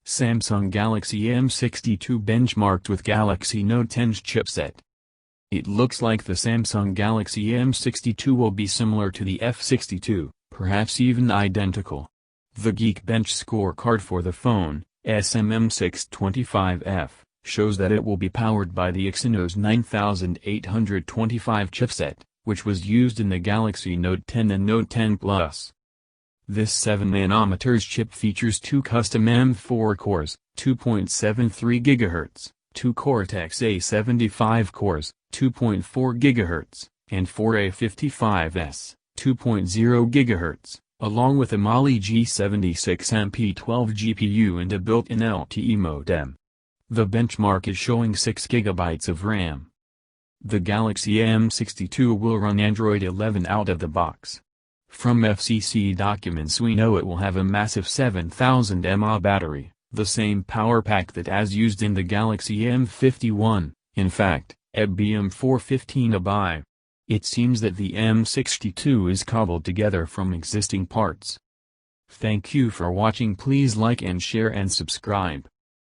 Samsung Galaxy M62 benchmarked with Galaxy Note10's chipset. It looks like the Samsung Galaxy M62 will be similar to the F62, perhaps even identical. The Geekbench scorecard for the phone, SM625F, shows that it will be powered by the Exynos 9825 chipset, which was used in the Galaxy Note10 and Note10 Plus. This 7nm chip features 2 custom M4 cores, 2.73 GHz, 2 Cortex-A75 cores, 2.4 GHz, and 4 A55s, 2.0 GHz, along with a Mali-G76 MP12 GPU and a built-in LTE modem. The benchmark is showing 6 GB of RAM. The Galaxy M62 will run Android 11 out of the box. From FCC documents we know it will have a massive 7000 mAh battery, the same power pack that as used in the Galaxy M51, in fact, a BM415 It seems that the M62 is cobbled together from existing parts. Thank you for watching. Please like and share and subscribe.